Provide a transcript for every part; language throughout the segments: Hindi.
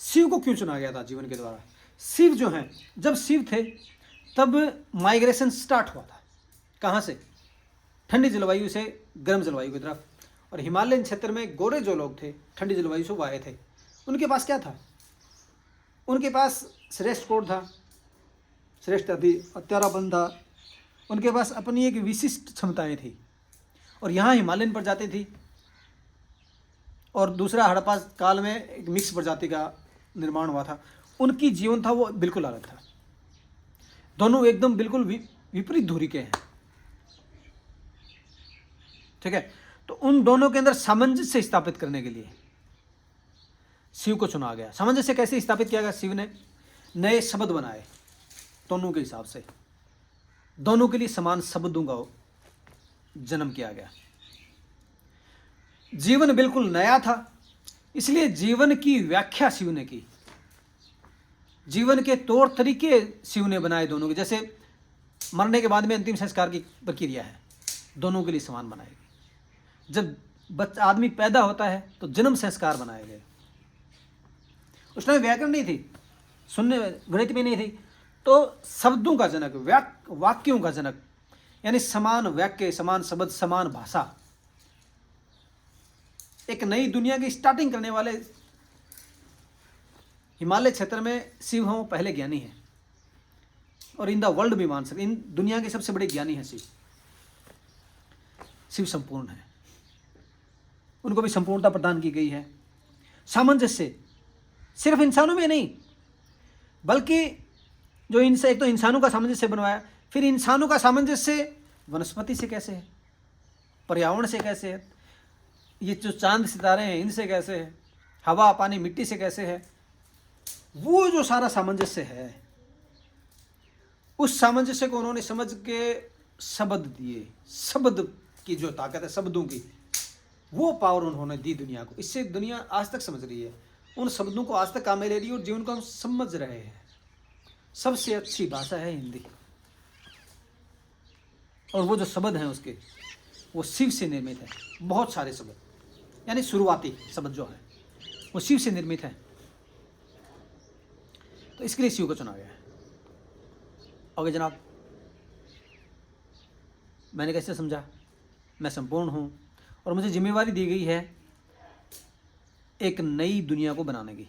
शिव को क्यों चुना गया था जीवन के द्वारा? शिव जो हैं, जब शिव थे तब माइग्रेशन स्टार्ट हुआ था। कहाँ से? ठंडी जलवायु से गर्म जलवायु की तरफ। और हिमालयन क्षेत्र में गोरे जो लोग थे ठंडी जलवायु से वो आए थे। उनके पास क्या था? उनके पास श्रेष्ठ कोड था, श्रेष्ठ हत्याराबंद था, उनके पास अपनी एक विशिष्ट क्षमताएं थी। और यहाँ हिमालयन प्रजाति थी और दूसरा हड़प्पा काल में एक मिक्स प्रजाति का निर्माण हुआ था। उनकी जीवन था वो बिल्कुल अलग था। दोनों एकदम बिल्कुल विपरीत धुरी के हैं, ठीक है। तो उन दोनों के अंदर सामंजस्य स्थापित करने के लिए शिव को चुना गया। सामंजस्य कैसे स्थापित किया गया? शिव ने नए शब्द बनाए दोनों के हिसाब से, दोनों के लिए समान शब्दों का जन्म किया गया। जीवन बिल्कुल नया था, इसलिए जीवन की व्याख्या शिव ने की। जीवन के तौर तरीके शिव ने बनाए दोनों के। जैसे मरने के बाद में अंतिम संस्कार की प्रक्रिया है, दोनों के लिए समान बनाई गई। जब आदमी पैदा होता है तो जन्म संस्कार बनाए गए। उस टाइम व्याकरण नहीं थी, सुनने गणित भी नहीं थी, तो शब्दों का जनक, वाक्यों का जनक, यानी समान वाक्य, समान शब्द, समान भाषा, एक नई दुनिया की स्टार्टिंग करने वाले हिमालय क्षेत्र में शिव हैं। वो पहले ज्ञानी हैं और इन द वर्ल्ड भी मान सकते, इन दुनिया के सबसे बड़े ज्ञानी हैं शिव। शिव संपूर्ण है, उनको भी संपूर्णता प्रदान की गई है। सामंजस्य सिर्फ इंसानों में नहीं, बल्कि जो इनसे एक तो इंसानों का सामंजस्य बनवाया, फिर इंसानों का सामंजस्य वनस्पति से कैसे है, पर्यावरण से कैसे है, ये जो चांद सितारे हैं इनसे कैसे है, हवा पानी मिट्टी से कैसे है, वो जो सारा सामंजस्य है, उस सामंजस्य को उन्होंने समझ के शब्द दिए। शब्द की जो ताकत है, शब्दों की, वो पावर उन्होंने दी दुनिया को। इससे दुनिया आज तक समझ रही है, उन शब्दों को आज तक काम में ले रही है और जीवन को हम समझ रहे हैं। सबसे अच्छी भाषा है हिंदी, और वो जो शब्द हैं उसके, वो शिव से निर्मित है। बहुत सारे शब्द, यानी शुरुआती शब्द जो है वो शिव से निर्मित है। तो इसके लिए शिव को चुना गया है। ओके जनाब, मैंने कैसे समझा? मैं संपूर्ण हूँ और मुझे जिम्मेवारी दी गई है एक नई दुनिया को बनाने की।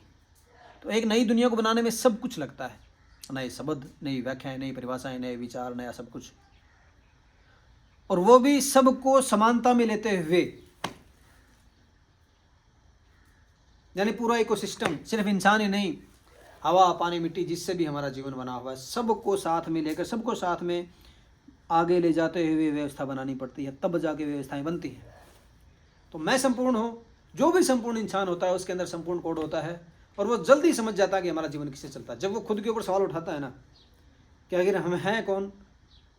तो एक नई दुनिया को बनाने में सब कुछ लगता है, नए शब्द, नई व्याख्याएं, नई परिभाषाएं, नए विचार, नया सब कुछ, और वो भी सबको समानता में लेते हुए। यानी पूरा इकोसिस्टम, सिर्फ इंसान ही नहीं, हवा पानी मिट्टी जिससे भी हमारा जीवन बना हुआ है, सबको साथ में लेकर, सबको साथ में आगे ले जाते हुए व्यवस्था बनानी पड़ती है, तब जाके व्यवस्थाएं बनती हैं। तो मैं संपूर्ण हूँ, जो भी संपूर्ण इंसान होता है उसके अंदर संपूर्ण कोड होता है, और वो जल्दी समझ जाता है कि हमारा जीवन किससे चलता है। जब वो खुद के ऊपर सवाल उठाता है ना कि आखिर हम हैं कौन,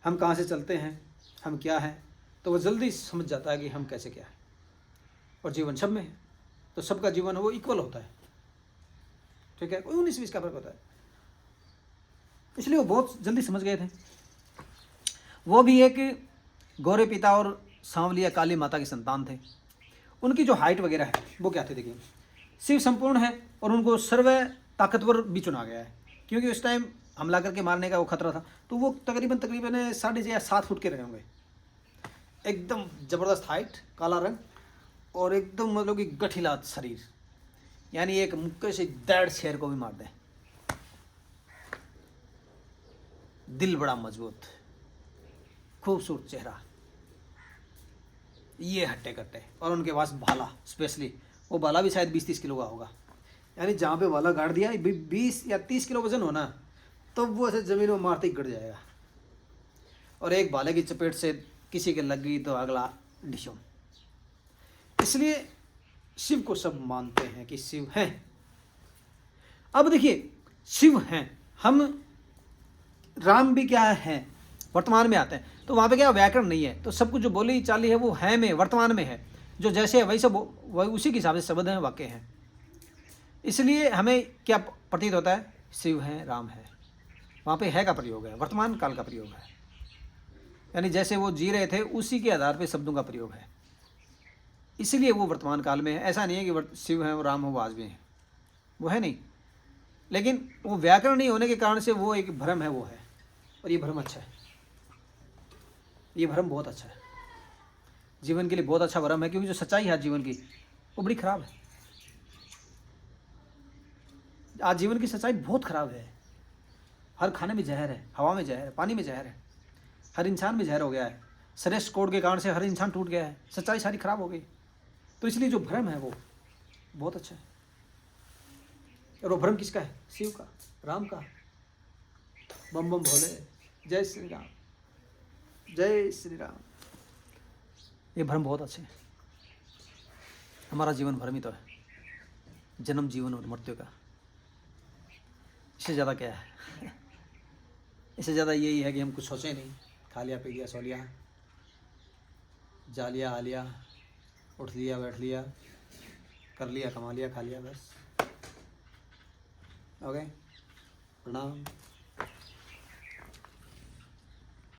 हम कहाँ से चलते हैं, हम क्या हैं, तो वो जल्दी समझ जाता है कि हम कैसे क्या है। और जीवन सब में है, तो सबका जीवन वो इक्वल होता है, ठीक है, कोई 19-20 का फर्क होता है। इसलिए वो बहुत जल्दी समझ गए थे। वो भी एक गौरे पिता और सांवलिया काली माता की संतान थे। उनकी जो हाइट वगैरह है वो क्या थे, देखिए, शिव संपूर्ण है और उनको सर्व ताकतवर भी चुना गया है, क्योंकि उस टाइम हमला करके मारने का वो खतरा था। तो वो तकरीबन 6.5 या 7 फुट के रहे होंगे, एकदम ज़बरदस्त हाइट, काला रंग, और एकदम मतलब कि गठिला शरीर, यानी एक मुक्के से डेढ़ शेर को भी मार दे। दिल बड़ा मजबूत, खूबसूरत चेहरा, ये हट्टे कट्टे, और उनके पास भाला, स्पेशली वो भाला भी शायद 20-30 किलो का होगा। यानी जहाँ पे भाला गाड़ दिया 20 या 30 किलो वजन होना, तो वो ऐसे जमीन में मारते ही गिर जाएगा। और एक भाले की चपेट से किसी के लग गई तो अगला डिशों। इसलिए शिव को सब मानते हैं कि शिव हैं। अब देखिए, शिव हैं, हम राम भी क्या है, वर्तमान में आते हैं, तो वहाँ पे क्या व्याकरण नहीं है, तो सब कुछ जो बोली चाली है वो है में, वर्तमान में है, जो जैसे है वही सब, वही उसी के हिसाब से शब्द हैं, वाक्य हैं। इसलिए हमें क्या प्रतीत होता है, शिव है, राम है, वहाँ पे है का प्रयोग है, वर्तमान काल का प्रयोग है, यानी जैसे वो जी रहे थे उसी के आधार पर शब्दों का प्रयोग है, इसलिए वो वर्तमान काल में है। ऐसा नहीं है कि शिव है और राम हो वो आज भी हैं, वो है नहीं, लेकिन वो व्याकरण नहीं होने के कारण से वो एक भ्रम है, वो है। और ये भ्रम अच्छा है, ये भ्रम बहुत अच्छा है, जीवन के लिए बहुत अच्छा भ्रम है, क्योंकि जो सच्चाई है आज जीवन की वो बड़ी खराब है। आज जीवन की सच्चाई बहुत खराब है। हर खाने में जहर है, हवा में जहर है, पानी में जहर है, हर इंसान में जहर हो गया है। श्रेष्ठ कोड के कारण से हर इंसान टूट गया है, सच्चाई सारी खराब हो गई। तो इसलिए जो भ्रम है वो बहुत अच्छा है। और वो भ्रम किसका है? शिव का, राम का। बम बम भोले, जय श्री राम, जय श्री राम। ये भ्रम बहुत अच्छे हैं। हमारा जीवन भ्रम ही तो है, जन्म जीवन और मृत्यु का। इससे ज़्यादा क्या है? इससे ज़्यादा यही है कि हम कुछ सोचें नहीं, खा लिया पी लिया सो लिया, जा लिया आ लिया, उठ लिया बैठ लिया, कर लिया कमा लिया खा लिया, बस। ओके, प्रणाम।